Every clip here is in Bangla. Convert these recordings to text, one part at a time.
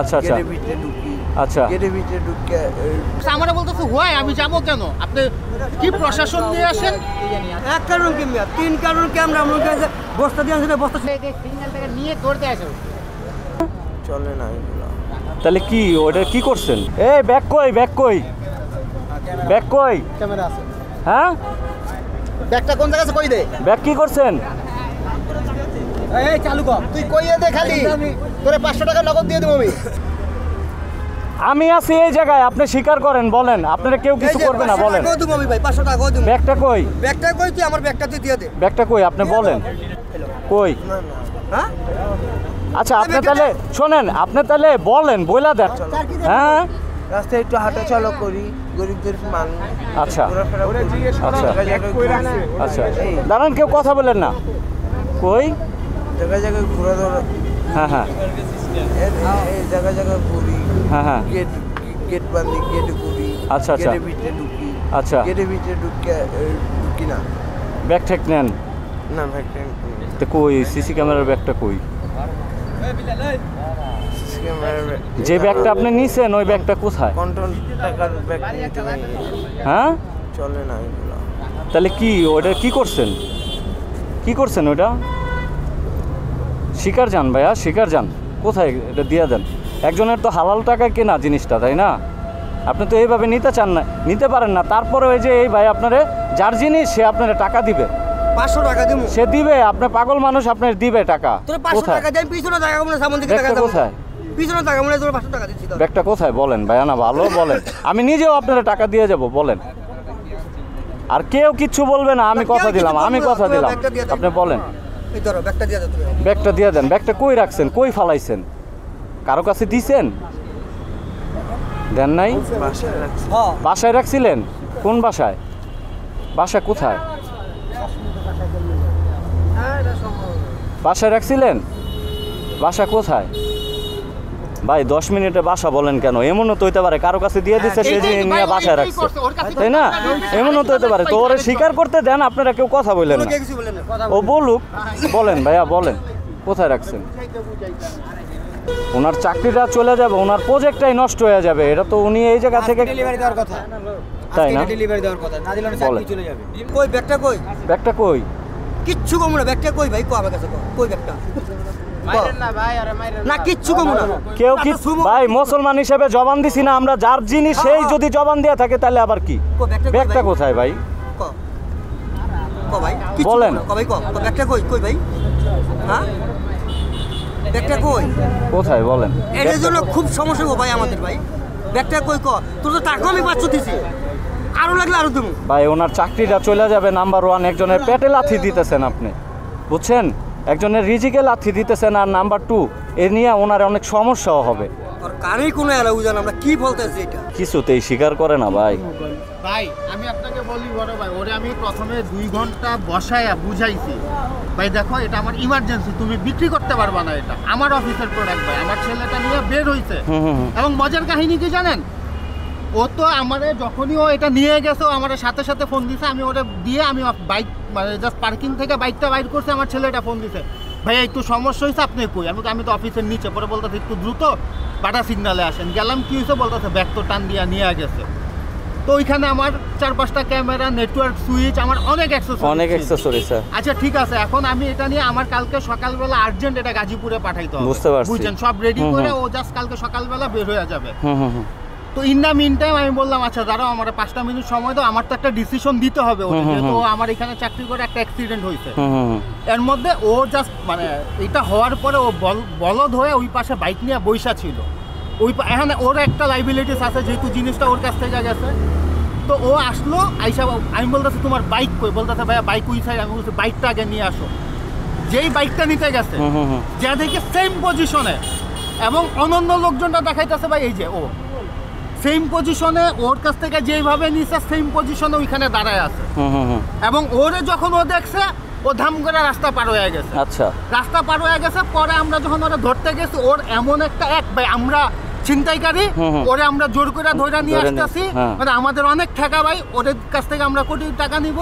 আচ্ছা আচ্ছা আচ্ছা আমরা বলতেছি হয় আমি যাবো কেন? আপনি কি প্রশাসন নিয়ে আসেন? এক কারণ কি তিন কারণ কি আমরা বস্তা দিয়ে আসলে বস্তা সিগন্যাল থেকে নিয়ে ধরতে আসো চলে না এগুলো। তাহলে কি ওটা কি করছেন? এই ব্যাক কই ব্যাক কই ব্যাক কই ক্যামেরা আছে। হ্যাঁ ব্যাগটা কোন জায়গা আছে কই দে? ব্যাক কি করছেন? এই চালু কর, তুই কইয়ে দে খালি তোরে 500 টাকা নগদ দিয়ে দেব আমি। আমি আছি এই জায়গায়, আপনি স্বীকার করেন, বলেন আপনারা কেউ কিছু করবে না, বলেন। কই দেব আমি ভাই 500 টাকা কই দেব। ব্যাগটা কই? ব্যাগটা কই তুই আমার ব্যাগটা তুই দিয়ে দে। ব্যাগটা কই আপনি বলেন কই? না না হ্যাঁ আচ্ছা আপনি তাহলে শোনেন, আপনি তাহলে বলেন বইলা দেন। হ্যাঁ রাস্তায় একটু হাঁটা চলা করি, গরিবদের মানুষ আচ্ছা ঘোরাফেরা করি। আচ্ছা আচ্ছা এই দাঁড়ান, কেউ কথা বলেন না। কই? জায়গায় জায়গায় ঘোরা ধরা, হ্যাঁ হ্যাঁ এই জায়গায় জায়গায় ঘুরি, হ্যাঁ হ্যাঁ গেট বান্ধি, গেট ঘুরি, আচ্ছা, আচ্ছা। গেটের ভিতরে ঢুকি, আচ্ছা গেটের ভিতরে ঢুকি না। ব্যাগ ঠেক নেন না ব্যাগটা তো কই? সিসি ক্যামেরার ব্যাগটা কই? যে ব্যাগটা আপনি নিছেন ওই ব্যাগটা কোথায়? কন্ট্রোল টাকার ব্যাগ নিতে নাই, হ্যাঁ চলে না এগুলো। তাহলে কি ওটা কি করছেন? কি করছেন ওটা? শিকার যান ভাইয়া, শিকার যান। কোথায় এটা দিয়ে দেন? একজনের তো হালাল টাকা কেনা জিনিসটা, তাই না? আপনি তো এইভাবে নিতে চান না, নিতে পারেন না। তারপরে ওই যে এই ভাই আপনারে যার জিনিস সে আপনারে টাকা দিবে, 500 টাকা দিব। সে দিবে, আপনি পাগল মানুষ, আপনার দিবে টাকা। তোর 500 টাকা দেন, পিছনে টাকা মনে সামনে দিকে টাকা ব্যাগটা দাও। কোথায়? পিছনে টাকা মনে তোর 500 টাকা দিচ্ছি তো। ব্যাগটা কোথায় বলেন ভাইয়া, না ভালো বলেন, আমি নিজেও আপনারা টাকা দিয়ে যাব, বলেন। আর কেউ কিচ্ছু বলবে না, আমি কথা দিলাম, আমি কথা দিলাম। আপনি বলেন, এই ধরো ব্যাগটা দিয়ে দাও তুমি। ব্যাগটা দিয়ে দেন। ব্যাগটা কই রাখছেন? কই ফালাইছেন? কারো কাছে দিছেন? দেন নাই? বাসায় রাখছি। বাসায় রাখছিলেন? কোন বাসায়? বাসা কোথায়? বাসায় রাখছিলেন? বাসা কোথায়? ভাই 10 মিনিটে বাসা বলেন কেন? এমনও তো হইতে পারে কারো কাছে দিয়ে দিচ্ছে, সে নিয়ে বাসায় রাখছে, তাই না? এমনও তো হইতে পারে। তো ওরে স্বীকার করতে দেন, আপনারা কেউ কথা বললেন না। কিছু বলেন না। ও বলুক, বলেন ভাইয়া বলেন কোথায় রাখছেন? ওনার চাকরিটা চলে যাবে, ওনার প্রজেক্টটাই নষ্ট হয়ে যাবে। এটা তো উনি এই জায়গা থেকে ডেলিভারি দেওয়ার কথা, তাই না? ডেলিভারি দেওয়ার কথা, না দিলে বলেন। চাকরি চলে যাবে। কই ব্যাগটা কই? ব্যাগটা কই? কিচ্ছু কম না, ব্যাগটা কই ভাই? কো আমার কাছে কই ব্যাগটা? মাইরেন না ভাই, আরে মাইরেন না কিচ্ছু কম না। কেউ কি ভাই মুসলমান হিসেবে জবান দিছি না আমরা? যার জিনিস সেই যদি জবান দেয়া থাকে তাহলে আবার কি? কো ব্যাগটা কই ব্যাগটা ভাই? কোথায় ভাই? কো কো ভাই কিচ্ছু বলেন। কম না। কো ভাই কো ব্যাগটা কই? কই ভাই? হ্যাঁ ব্যাগটা কই? কোথায় বলেন? এটার জন্য খুব সমস্যা গো ভাই আমাদের ভাই। ব্যাগটা কই কো? তোর তো টাকা আমি 500 দিছি, আরো লাগলে আরো দেবো। ভাই ওনার চাকরিটা চলে যাবে, নাম্বার 1। একজনের পেটে লাথি দিতেছেন আপনি, বুঝছেন? একজনের রিজিকে লাথি দিতেছেন। আর নাম্বার 2, এ নিয়ে ওনার অনেক সমস্যাও হবে। আর কানে কোনো এলাউ জান আমরা কি বলতেছি এটা। কিছুতেই স্বীকার করে না ভাই। ভাই আমি আপনাকে বলি বড় ভাই, ওরে আমি প্রথমে 2 ঘন্টা বসায়া বুঝাইছি ভাই দেখো এটা আমার ইমার্জেন্সি, তুমি বিক্রি করতে পারবা না, এটা আমার অফিসের প্রোডাক্ট ভাই। আমার ছেলেটা নিয়ে বের হইছে, এবং মজার কাহিনী কি জানেন? ও তো আমারে যখনই ও এটা নিয়ে গেছে, ও আমার সাথে সাথে ফোন দিছে। আমি ওটা দিয়ে আমি বাইক মানে জাস্ট পার্কিং থেকে বাইকটা বাইর করছে, আমার ছেলেটা ফোন দিছে, ভাই একটু সমস্যা হয়েছে, আপনি কই? আমি তো অফিসের নিচে। পরে বলতেছে একটু দ্রুত বাটা সিগনালে আসেন। গেলাম, কি হয়েছে বলতেছে ব্যাগ তো টান দিয়া নিয়ে গেছে। তো ওইখানে আমার 4-5টা ক্যামেরা, নেটওয়ার্ক সুইচ, আমার অনেক অ্যাক্সেসরিজ। আচ্ছা ঠিক আছে, এখন আমি এটা নিয়ে আমার কালকে সকালবেলা আর্জেন্ট এটা গাজীপুরে পাঠাইতে হবে, বুঝতে পারছি। বুঝছেন? সব রেডি করে ও জাস্ট কালকে সকালবেলা বের হয়ে যাবে। হুম। তো ইন দ্য মিন টাইম আমি বললাম আচ্ছা দাঁড়াও, আমার 5টা মিনিট সময় দাও, আমার তো একটা ডিসিশন দিতে হবে। যেহেতু আমার এখানে চাকরি করে একটা অ্যাক্সিডেন্ট হয়েছে, এর মধ্যে ও জাস্ট মানে এটা হওয়ার পরে ও বলদ হয়ে ওই পাশে বাইক নিয়ে বইসা ছিল। এখানে ওর একটা লাইবিলিটিস আছে, যেহেতু জিনিসটা ওর কাছ থেকে গেছে। তো ও আসলো, আইসা আমি বলতেছি তোমার বাইক কই? বলতেছে ভাইয়া বাইক ওই সাইড। আমি বলছি বাইকটা আগে নিয়ে আসো। যেই বাইকটা নিতে গেছে, যা দেখে সেম পজিশনে, এবং অনন্য লোকজনটা দেখাইতেছে ভাই এই যে ও সেম পজিশনে, ওর কাছ থেকে যেইভাবে নিছে সেম পজিশনে ওইখানে দাঁড়ায় আছে। এবং ওরে যখন ও দেখছে, ও ধাম করে রাস্তা পার হয়ে গেছে। আচ্ছা, রাস্তা পার হয়ে গেছে। পরে আমরা যখন ওরা ধরতে গেছি, ওর এমন একটা ভাই আমরা ছিনতাইকারী, ওরে আমরা জোর করে ধরে নিয়ে আসতেছি, মানে আমাদের অনেক টাকা ভাই, ওদের কাছ থেকে আমরা কোটি টাকা নিব।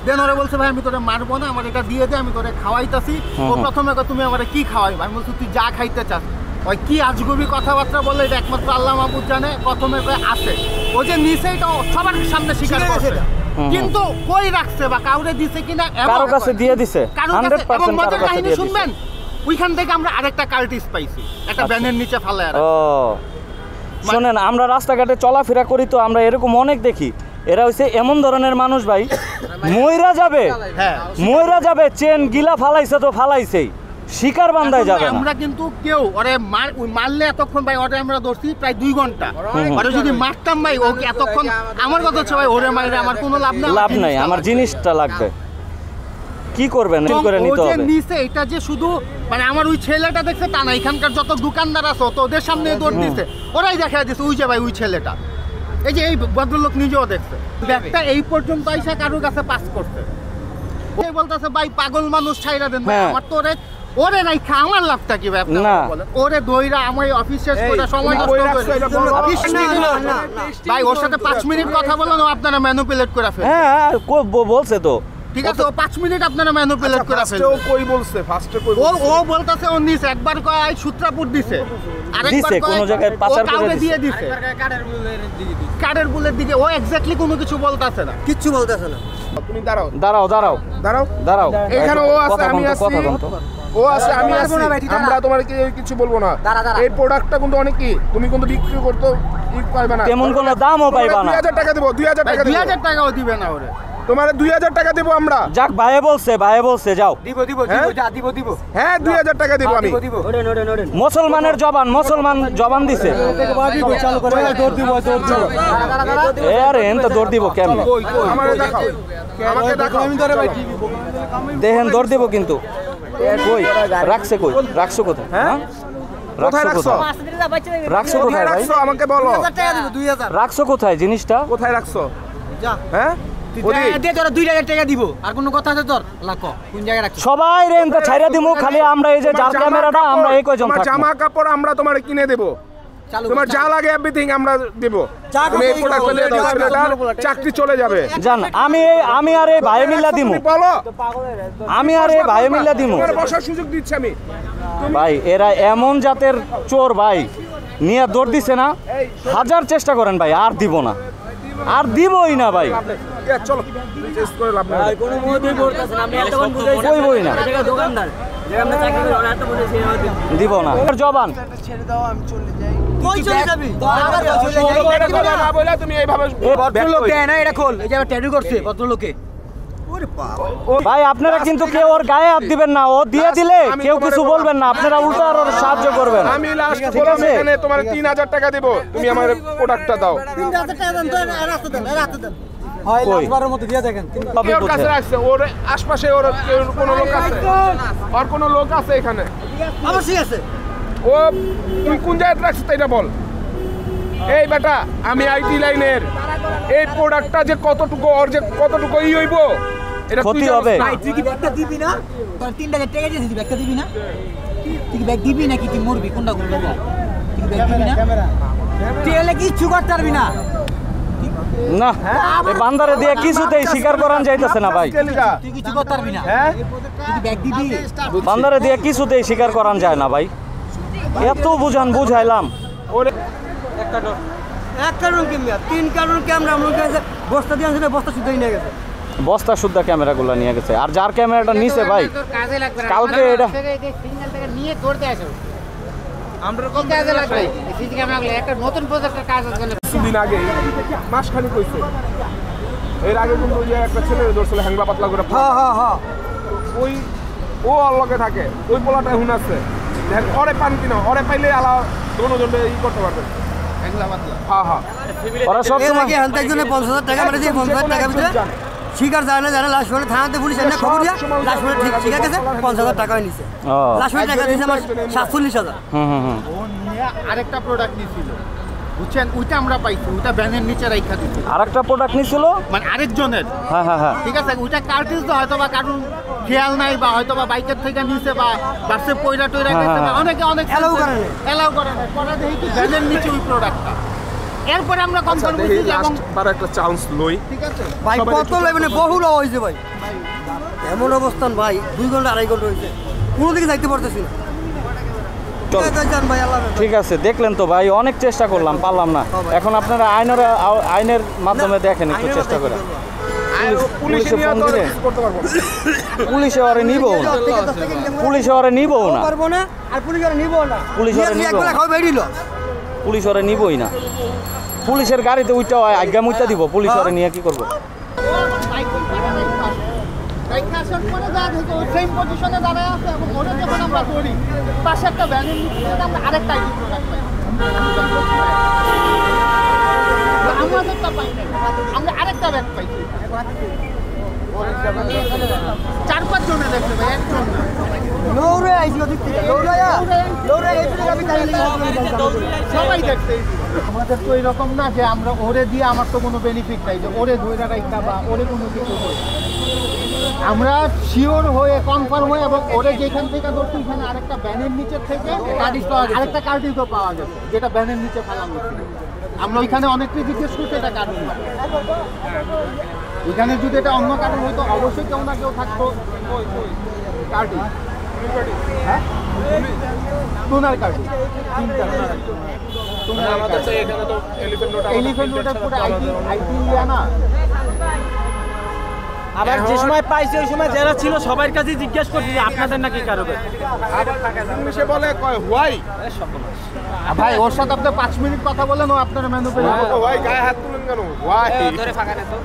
দেন ওরা বলছে ভাই আমি তোরে মারবো না, আমার এটা দিয়ে দে, আমি তোরে খাওয়াইতাছি। ও প্রথমে তুমি আমার কি খাওয়াইবা? আমি বলছি তুই যা খাইতে চাস। ওই কি আজগুবি কথাবার্তা বলে এটা একমাত্র আল্লাহ মাহবুব জানে। প্রথমে আসে ও যে নিচে এটা সবার সামনে স্বীকার করছে, কিন্তু কই রাখছে বা কাউরে দিছে কিনা কারো কাছে দিয়ে দিছে, কারো কাছে। এবং 100% মজার কারো কাছে কাহিনী দিয়ে দিছে। শুনবেন, ওইখান থেকে আমরা আরেকটা কার্টিস পাইছি একটা ব্যানের নিচে ফালায় ও শোনেন, আমরা রাস্তাঘাটে চলাফেরা করি তো আমরা এরকম অনেক দেখি। এরা হইছে এমন ধরনের মানুষ ভাই, মইরা যাবে, হ্যাঁ মইরা যাবে, চেন গিলা ফালাইছে তো ফালাইছেই, শিকার বান্ধায় যাবে না। আমরা কিন্তু কেউ ওরে মারলে এতক্ষণ ভাই ওরে আমরা ধরছি প্রায় 2 ঘন্টা। ওরে যদি মারতাম ভাই ওকে এতক্ষণ, আমার কথা হচ্ছে ভাই ওরে মাইরে আমার কোনো লাভ নাই, লাভ নাই, আমার জিনিসটা লাগবে। কি করবেন ঠিক করে নিতে হবে। নিচে এটা যে শুধু মানে আমার ওই ছেলেটা দেখছে তা না, এখানকার যত দোকানদার আছে তো ওদের সামনে দৌড় দিছে, ওরাই দেখা দিছে ওই যে ভাই ওই ছেলেটা, এই যে এই ভদ্রলোক নিজেও দেখছে ব্যাগটা এই পর্যন্ত আইসা কারোর কাছে পাস করছে। ও বলতেছে ভাই পাগল মানুষ ছাইরা দেন ভাই, আমার তো ওরে রাইখা আমার লাভটা কি ভাই? না ওরে দইরা আমার অফিস শেষ করে সময় নষ্ট করে ভাই ওর সাথে 5 মিনিট কথা বলেন ও আপনারা ম্যানিপুলেট করে ফেলেন। হ্যাঁ বলছে তো, ঠিক আছে, ও 5 মিনিট আপনারা ম্যানিপুলেট করে ফেলেন। ও কই বলছে ফার্স্টে কই ও বলতাছে ও নিছে, একবার কয় সূত্রাপুর দিছে, আরেকবার দিছে, কয় কোনো জায়গায় পাচার করে কাউকে দিছে। দিয়ে দিছে কাঠের বুলের দিকে। ও এক্স্যাক্টলি কোনো কিছু বলতাছে না, কিচ্ছু বলতেছে না। তুমি দাঁড়াও দাঁড়াও দাঁড়াও দাঁড়াও দাঁড়াও, এখানে ও আছে, কথা আমি বলতো, আছি, কথা বলতো। ও আছে, আমি আছি, না ভাই, দাঁড়া। আমরা তোমার কিছু বলবো না। এই প্রোডাক্টটা কিন্তু অনেক কি, তুমি কিন্তু বিক্রি করতে পারবে না, তেমন কোনো দামও পাইবা না। 2000 টাকা দেবো, 2000 টাকা দেবো, 2000 টাকাও দিবে না ওরে। তোমার 2000 টাকা দেবো আমরা। যাক ভাইয়ে বলছে যাও। হ্যাঁ 2000 টাকা দেবো আমি। মুসলমানের জবান, মুসলমান জবান দিছে। আরে এনটা দৌড় দিব কেমনে? আমাকে দেখাও, আমাকে দেখাও। দেখেন দৌড় দিব কিন্তু। কই রাখছে, কই রাখছো কোথায়? হ্যাঁ কোথায় রাখছো রাখছো? কোথায়? রাখছো কোথায় কোথায় ভাই? রাখছো আমাকে বলো, 2000 টাকা দিব, 2000 রাখছো কোথায় জিনিসটা? কোথায় রাখছো? যা হ্যাঁ দে তোরা 2000 টাকা দিব। আর কোনো কথা আছে তোর? লাখ কোন জায়গায় রাখছিস? সবাই রেনটা ছাইরা দিমু, খালি আমরা এই যে যার ক্যামেরাটা আমরা এই কয়জন তোমার থাকবো। জামা কাপড় আমরা তোমার কিনে দেবো, চালু তোমার যা লাগে এভরিথিং আমরা দেব। যা তুমি এই করে প্রোডাক্ট দিও, দিয়ে দাও, দিও, ছেলেটার দিও। চাকরি চলে যাবে। জান আমি আর এই ভাই মিল্লা দিমু, তুমি বলো, আমি আর এই ভাই মিল্লা দিমু। তোমার বসার সুযোগ দিচ্ছি আমি। ভাই এরা এমন জাতের চোর ভাই, নিয়ে দৌড় দিছে না, হাজার চেষ্টা করেন ভাই, আর দিব না, আর দিবই না ভাই, চলো চেষ্টা করে লাভ নাই। কোনো মতেই করতেছ না। আমি এতক্ষণ বুঝাইছি। কইবই না, এই জায়গা দোকানদার যে আমরা চাকরি করি ওরা এত বুঝাইছি দিব না। জবান কই চলে যাবি? না বলে তুমি এইভাবে ভদ্রলোক দেয় না, এটা খোল। এই যে ট্যাটু করছে ভদ্রলোকে। ওরে বাবা, ভাই আপনারা কিন্তু কেউ ওর গায়ে হাত দিবেন না, ও দিয়ে দিলে আমি কেউ তোমারে কিছু বললাম। বলবেন না, আপনারা উল্টো আর ওর সাহায্য করবেন। আমি লাস্ট ঠিক বললাম আছে? এখানে তোমার 3000 টাকা দেব, তুমি আমার প্রোডাক্টটা দাও। 3000 টাকা দেন তো, রাখতে দেন, রাখতে দেন। কই? মতো দিয়ে দেখেন। সবই ওর কাছে বুঝে। রাখছে, ওর আশপাশে ওর কোনো লোক আছে, আর কোনো লোক আছে এখানে? অবশ্যই আছে। ও তুই কোন জায়গায় রাখছিস এটা বল। এই বেটা, আমি আইটি লাইনের, এই প্রোডাক্টটা যে কতটুকু ওর যে কতটুকু ই হইব এটা ক্ষতি তুই জানিস হবে। না। ভাই তুই কি ব্যাগটা দিবি না? তোর 3000 টাকা দিয়েছিস, তুই ব্যাগটা দিবি না? তুই কি ব্যাগ দিবি নাকি তুই মরবি? কোনটা করবি? তুই ব্যাগ দিবি না? তুই এলে কিচ্ছু করতে পারবি না। না এই বান্দারে দিয়ে কিছুতেই স্বীকার করান যাইতেছে না ভাই, কেলিগা? তুই কিছু করতে পারবি না। হ্যাঁ তুই কি ব্যাগ দিবি? বান্দারে দিয়ে কিছুতেই স্বীকার করান যায় না ভাই, এত বুঝাইলাম। ওরে এক কারণ কি মিয়া? 3 কারণ ক্যামেরা মনে করে বস্তা দিয়ে আনছে, বস্তা শুদ্ধই নিয়ে গেছে। বস্তা শুদ্ধা ক্যামেরাগুলো নিয়ে গেছে, আর যার ক্যামেরাটা নিছে ভাই কাজে লাগবে না, কালকে এটা সিগন্যাল থেকে নিয়ে ধরতে আসো। আমরা কোন কাজে লাগবে? সিসি ক্যামেরা লাগলে একটা নতুন প্রজেক্টের কাজ আছে। কিছুদিন আগে মাসখানি কইছে, এর আগে কিন্তু ওই যে একটা ছেলে ধরছিল হ্যাংলা পাতলা করে, হ্যাঁ। ওই ও অলগে থাকে, ওই পোলাটা হুন আছে, দেখ ওরে পান কিনা, ওরে পাইলে আলা দোনোজনে ই করতে পারবে। হ্যাঁ ওরা সব এর সময় আগে হালতে একজনে 50,000 টাকা মেরেছে, 50,000 টাকা ভিতরে শিকার যায় না, জানে লাশ পরে থানাতে পুলিশ এনে খবর দিয়া লাশ পরে ঠিক শিকার গেছে, 50,000 টাকা নিছে। ও লাশ পরে টাকা দিয়েছে আমার 47,000। হুম ও নিয়ে আরেকটা প্রোডাক্ট নিছিল, বুঝছেন? ওইটা আমরা পাইছি, ওইটা ব্যানের নিচে রাখা দিছি, আরেকটা প্রোডাক্ট নিছিল। মানে আরেকজনের। হ্যাঁ ঠিক আছে, ওইটা কার্টিজ তো হয়তো বা কারণ খেয়াল নাই, বা হয়তো বা বাইকের থেকে নিচে, বা বাসে পয়রা টয়রা গেছে, বা অনেকে অনেক Allow করে নাই। এলাও করে না, পরে দেখি কি ব্যানের নিচে ওই প্রোডাক্টটা। এরপরে আমরা কনফার্ম দেখি করছি যে এবং লাস্ট বার একটা চান্স লই। ঠিক আছে ভাই সবাই কত লেভেলে বহু লো হয়েছে ভাই, এমন অবস্থান ভাই 2 ঘন্টা 2.5 ঘন্টা হয়েছে, কোনো দিকে যাইতে পারতেছি না। চল ঠিক আছে, দেখলেন তো ভাই, অনেক চেষ্টা করলাম, পারলাম না। এখন আপনারা আইনের মাধ্যমে দেখেন একটু চেষ্টা করে। পুলিশে ফোন দিলে পুলিশে ওরে নিবো না, পুলিশে ওরে নিবো না, পুলিশ ওরে নিবই না। পুলিশের গাড়িতে উইটা হয় আজ্ঞা মুইটা দিব, পুলিশ ওরে নিয়ে কি করবো? আমরা আরেকটা ব্যাগ পাইছি, 4-5 জনে দেখতে ভাই, একজন সবাই দেখতে। আমাদের তো এরকম না যে আমরা ওরে দিয়ে আমার তো কোনো বেনিফিট নাই যে ওরে ধরে রাখা বা ওরে কোনো কিছু করে। আমরা শিওর হয়ে কনফার্ম হয়ে এবং ওরে যেখান থেকে ধরছি এখানে আরেকটা ব্যানের নিচে থেকে আরেকটা কার্টিজও পাওয়া গেছে যেটা ব্যানের নিচে ফেলানো ছিল। আমরা ওইখানে অনেককে জিজ্ঞেস করছি এটা কারণ না, এখানে যদি এটা অন্য কারণ হয়তো অবশ্যই কেউ না কেউ থাকতো। কার্টি হ্যাঁ টুনার কার্টি এলিফ্যান্ট রোডের পুরো আইটি না। আবার যে সময় পাইছে ওই সময় যারা ছিল সবার কাছে জিজ্ঞেস করছি যে আপনাদের নাকি কারো ইংলিশে বলে কয় হোয়াই ভাই ওর সাথে আপনি 5 মিনিট কথা বলেন ও আপনার মেনু পেয়ে হোয়াই গায়ে হাত তুলেন কেন? হোয়াই ধরে ফাঁকা না তো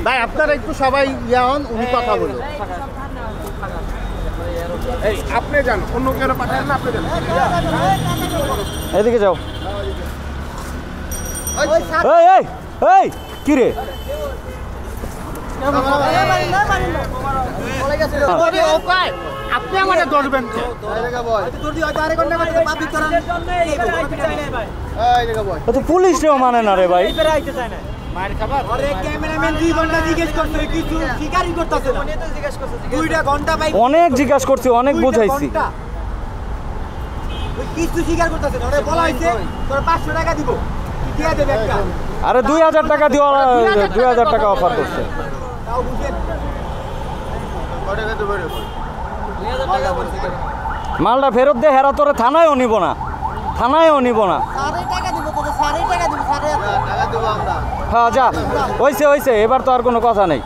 ভাই আপনারা একটু সবাই হন, উনি কথা বলুন। এই আপনি যান, অন্য কেউ পাঠান না, আপনি যান। এদিকে যাও। এই এই এই কি রে? আপনি আমাকে ধরবেন তো? পুলিশও মানে না রে ভাই। অনেক জিজ্ঞাসা করছি, অনেক বুঝাইছি। আরে 2000 টাকা দিও, 2000 টাকা অফার করছে। মালটা ফেরত দে, হেরা তোরে থানায়ও নিব না, থানায়ও নিব না। হ্যাঁ যা, হইছে হইছে, এবার তো আর কোনো কথা নেই।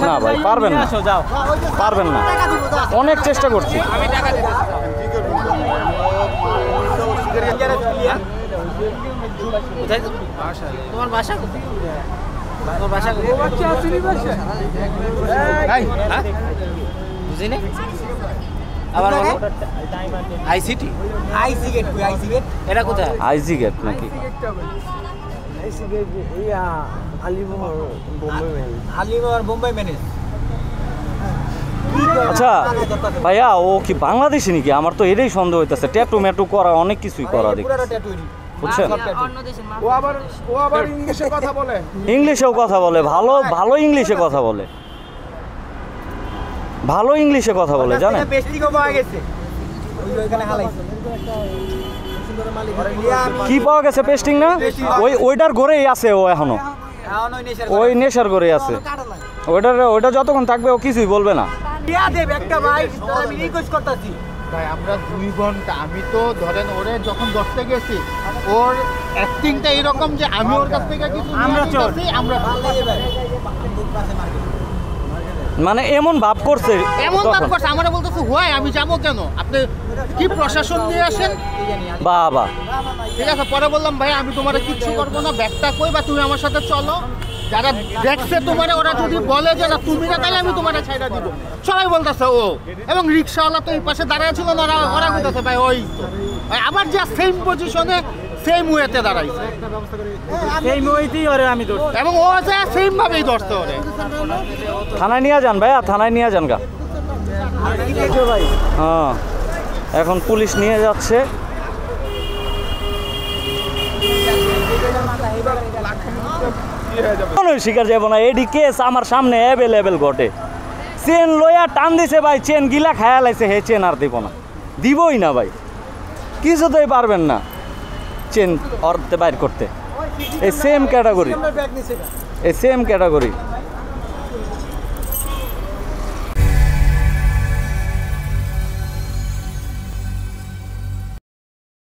না ভাই পারবেন না, পারবেন না, অনেক চেষ্টা করছি। তোমার বাসা তোমার বাসা বুঝি না আবার আইসিটি আইসি গেট এটা কোথায়? আইজি গেট নাকি? আলিমার বোম্বাই ম্যানেজ। আচ্ছা ভাইয়া, ও কি বাংলাদেশি নাকি? আমার তো এটাই সন্দেহ হইতেছে। ট্যাটু ম্যাটু করা, অনেক কিছুই করা দেখি, বুঝছেন? ও আবার ইংলিশে কথা বলে, ইংলিশেও কথা বলে, ভালো ভালো ইংলিশে কথা বলে, ভালো ইংলিশে কথা বলে, জানেন? কি পাওয়া গেছে? পেস্টিং না? ওইটার ঘরেই আছে ও এখনো, ওই নেশার ঘরে আছে। ওইটা যতক্ষণ থাকবে ও কিছুই বলবে না। ভাই আমরা 2 ঘন্টা, আমি তো ধরেন ওরে যখন ধরতে গেছি ওর অ্যাক্টিংটা এরকম যে আমি ওর কাছ থেকে কিছু আমরা মানে এমন ভাব করছে, আমরা বলতেছি হয় আমি যাবো কেন, আপনি কি প্রশাসন নিয়ে আসেন বাবা। ঠিক আছে, পরে বললাম ভাই আমি তোমার কিচ্ছু করবো না, ব্যাগটা কই বা তুমি আমার সাথে চলো। যারা দেখছে তোমার ওরা যদি বলে যে না তুমি না, তাহলে আমি তোমার ছাইড়া দিব। সবাই বলতেছে ও, এবং রিক্সাওয়ালা তো এই পাশে দাঁড়ায় ছিল না, ওরা বলতেছে ভাই ওই তো আবার যা সেম পজিশনে সেম ওয়েতে দাঁড়াইছে, সেই মুহূর্তেই ওরে আমি ধরছি এবং ও যা সেম ভাবেই ধরতে ওরে। থানায় নিয়ে যান ভাইয়া, থানায় নিয়ে যান গা। হ্যাঁ এখন পুলিশ নিয়ে যাচ্ছে। শিকার যাবো না, এডি কেস আমার সামনে অ্যাভেলেবেল ঘটে। চেন লইয়া টান দিছে ভাই, চেন গিলা খায়া লাইছে, হে চেন আর দিব না, দিবই না ভাই, কিছুতেই পারবেন না চেন অর্থে বাইর করতে। এই সেম ক্যাটাগরি, এই সেম ক্যাটাগরি।